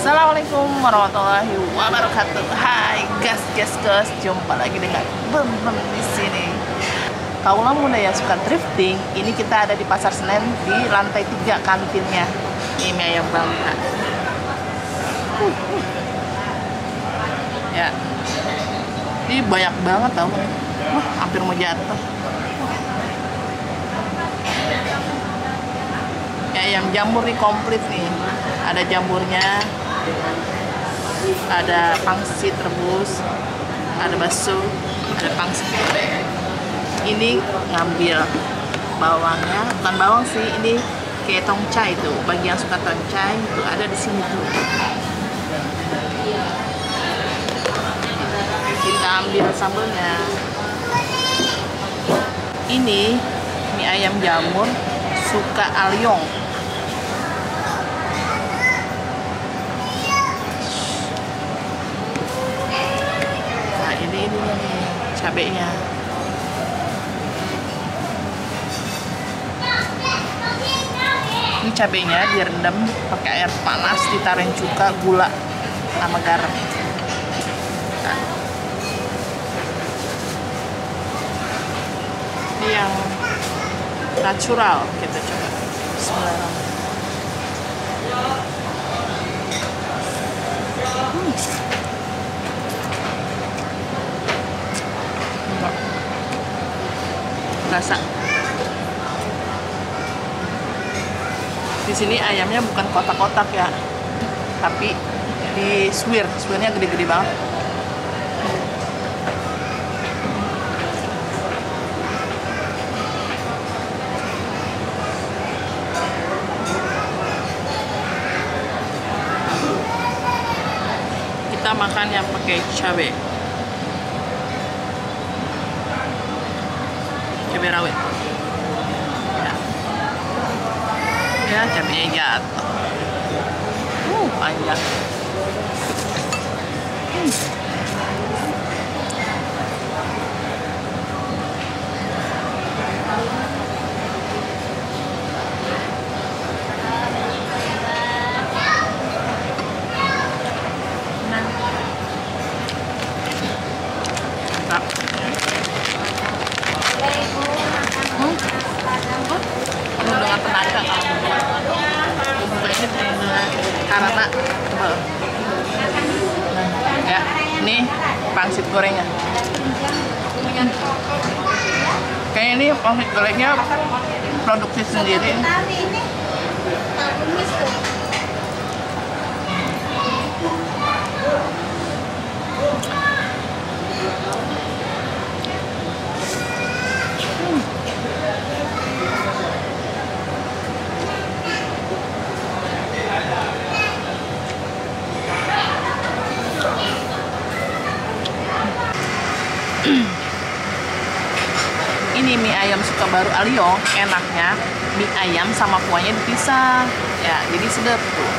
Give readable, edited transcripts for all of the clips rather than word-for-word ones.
Assalamualaikum warahmatullahi wabarakatuh. Hai guys, jumpa lagi dengan Bem di sini. Kaulah muda yang suka drifting, ini kita ada di Pasar Senen di lantai 3 kantinnya. Ini mie ayam bangka. Ya, ini banyak banget tau. Hampir mau jatuh. Ayam jamur nih komplit nih, ada jamurnya, ada pangsit rebus, ada bakso, ada pangsit. Ini ngambil bawangnya, bukan bawang sih, ini kayak tongcai tuh. Bagi yang suka tongcai itu ada di sini tuh. Kita ambil sambelnya. Ini mie ayam jamur suka alyong. Ini nih cabenya. Ini cabenya direndam pakai air panas, ditaruh cuka, gula, sama garam. Nah. Ini yang natural, kita coba. Bismillahirrahmanirrahim. Rasa di sini ayamnya bukan kotak-kotak ya, tapi di swirnya gede-gede banget. Kita makan yang pakai cabai rawit ya, cabenya jatuh panjang. Dengan tenaga karena ya, ini pangsit gorengnya. Kayaknya ini pangsit gorengnya produksi sendiri. Ini mie ayam suka baru alyong, enaknya mie ayam sama kuahnya dipisah ya, jadi sedap tuh.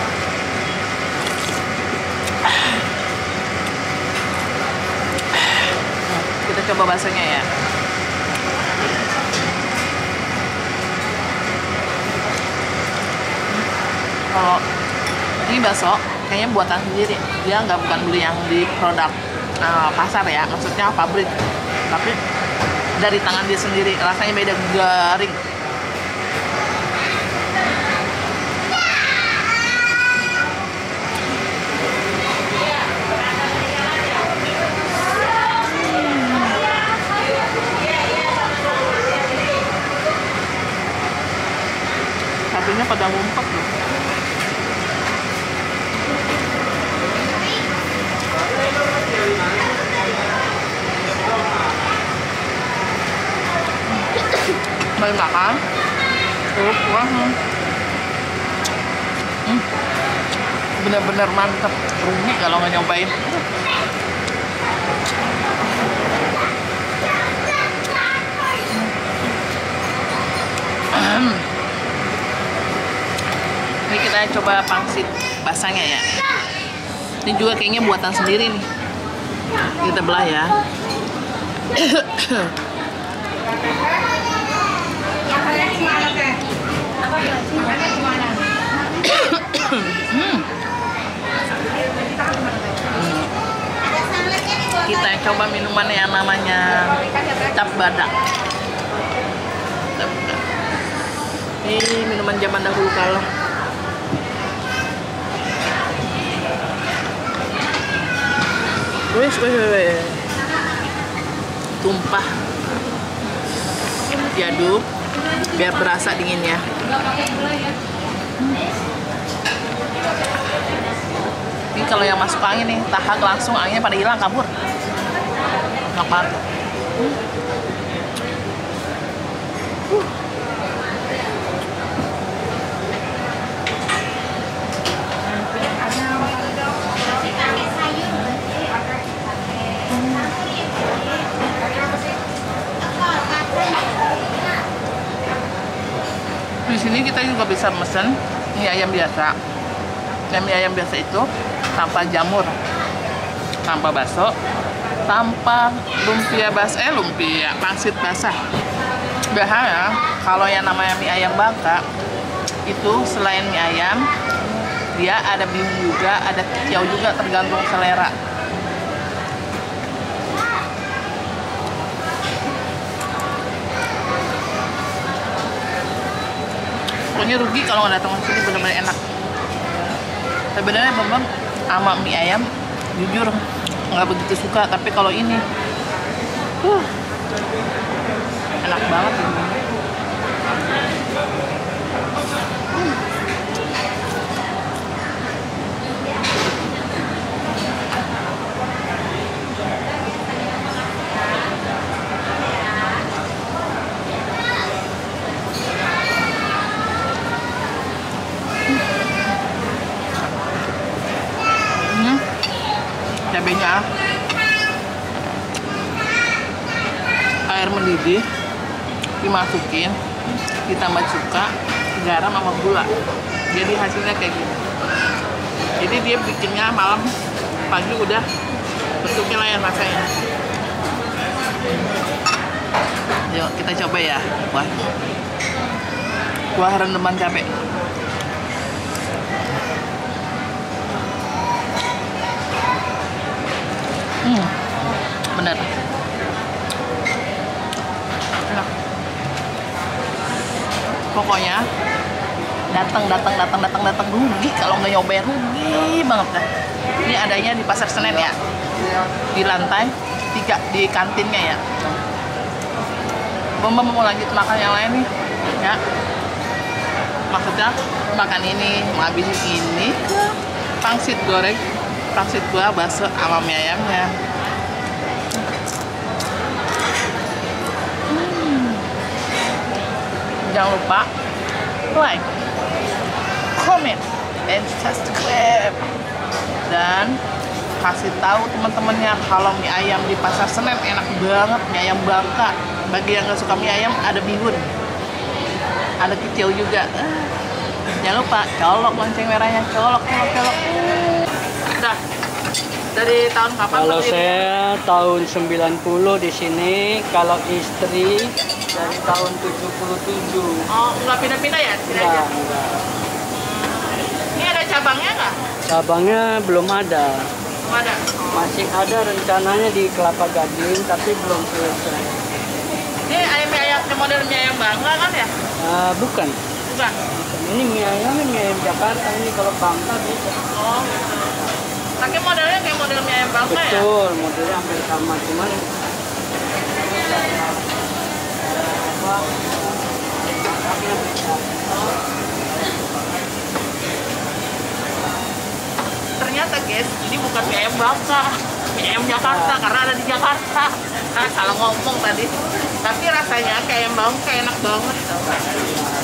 Kita coba baksonya ya. Kalau ini bakso kayaknya buatan sendiri, dia bukan beli yang di produk pasar ya, maksudnya pabrik, tapi dari tangan dia sendiri. Rasanya beda, garing. Cabenya pada ngumpet loh. Baru makan, puas. Bener-bener mantep, rugi kalau nggak nyobain. Ini kita coba pangsit basahnya ya. Ini juga kayaknya buatan sendiri nih. Kita belah ya. coba minuman yang namanya cap badak. Ini minuman zaman dahulu kala. Wes. Tumpah. Diaduk biar berasa dinginnya. Ini kalau yang masuk angin nih, tahak langsung anginnya pada hilang, kabur. Enak banget. Di sini kita juga bisa mesen mie ayam biasa. Dan mie ayam biasa itu tanpa jamur, tanpa bakso, tanpa lumpia pangsit basah. Biasanya kalau yang namanya mie ayam Bangka itu selain mie ayam, dia ada bihun juga, ada kicau juga, tergantung selera. Pokoknya rugi kalau nggak datang ke sini, benar-benar enak. Sebenarnya Bambang sama mie ayam jujur nggak begitu suka, tapi kalau ini enak banget ini. Cabenya air mendidih, dimasukin, ditambah cuka, garam sama gula, jadi hasilnya kayak gini. Jadi dia bikinnya malam, pagi udah bentuknya lain rasanya. Yuk kita coba ya. Kuah rendeman cabai. Bener. Enak. Pokoknya datang rugi kalau nggak nyobain, rugi banget dah. Ini adanya di Pasar Senen ya, di lantai 3 di kantinnya ya. Bambang mau lanjut makan yang lain nih ya, maksudnya makan ini, mau habisin ini ke pangsit goreng, pangsit gua bakso sama mie ayamnya. Jangan lupa like, comment, and subscribe, dan kasih tahu teman-temannya kalau mie ayam di Pasar Senen enak banget, mie ayam Bangka. Bagi yang nggak suka mie ayam, ada bihun, ada kicau juga. Jangan lupa colok lonceng merahnya, colok. Dah. Dari tahun kapan? Kalau saya tahun 90 di sini, kalau istri dari tahun 77. Oh, nggak pindah-pindah ya? Enggak. Ini ada cabangnya nggak? Cabangnya belum ada. Belum ada. Masih ada rencananya di Kelapa Gading, tapi belum selesai. Ini ayam model mie ayam Bangka kan ya? Bukan. Bukan. Ini mie ayam Jakarta, ini kalau Bangka beda. Oh. Pakai modelnya kayak model mie ayam Bangka ya? Betul, modelnya hampir sama, cuman ternyata guys, ini bukan mie ayam Bangka, mie ayam Jakarta, karena ada di Jakarta. Salah ngomong tadi. Tapi rasanya kayak ayam Bangka, enak banget.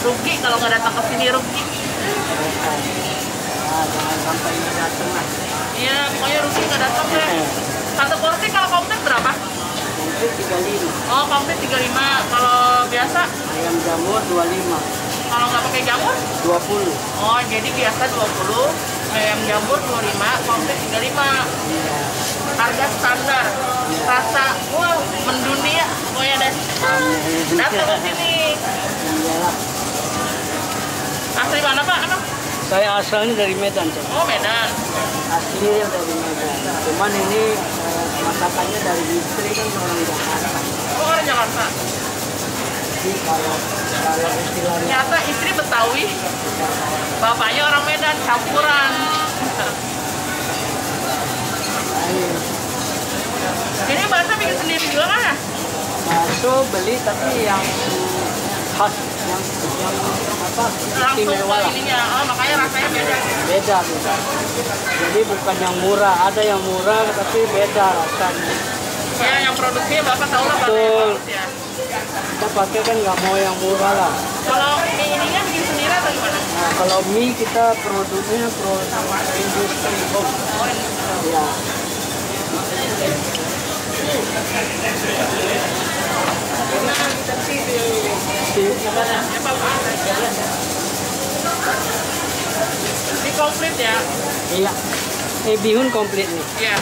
Rugi kalau nggak datang ke sini, rugi. Jangan sampai nggak datang lah. Iya, pokoknya rugi nggak datang deh. Satu porsi kalau komplit berapa? Komplit 35. Oh, komplit 35. Kalau biasa? Ayam jamur 25. Kalau nggak pakai jamur? 20. Oh, jadi biasa 20, ayam jamur 25, komplit 35. Iya. Harga standar. Rasa, wah, mendunia. Pokoknya deh. Datang ke sini. Iyalah. Asli mana Pak? Apa? Saya asalnya dari Medan, Cak. Oh, Medan. Aslinya dari Medan. Cuman ini masakannya dari istri kan orang Jakarta. Oh, orang Jakarta. Jadi kalau istilahnya Ternyata istri Betawi, bapaknya orang Medan, campuran. Ini bakso bikin sendiri juga kan ya? bakso beli tapi yang khas, yang apa Langsung istimewa ke lah. ininya, oh, makanya rasanya beda. Beda beda. Jadi bukan yang murah, ada yang murah tapi beda rasanya. Ya, yang produksinya Bapak tahu lah Bapak yang Betul. bagus ya. Kita pakai kan nggak mau yang murah lah. Kalau mie ininya bikin sendiri atau gimana? Nah, kalau mie kita produknya industri home. Oh, ini. Ya. Ya, Bapak. Ini komplit ya? Iya. Bihun komplit nih. Iya.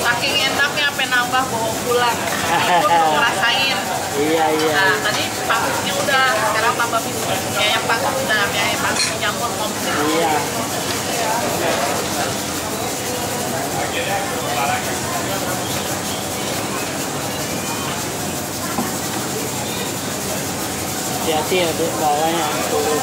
Saking enaknya apa nambah bawa pulang. Aku belum ngerasain. Iya iya. Nah, tadi pangkusnya udah, sekarang tambah mie ayam pangkus udah, mie ayam pangkus nyampur komplit. Iya. Hati-hati ya, Dek, bawahnya turun.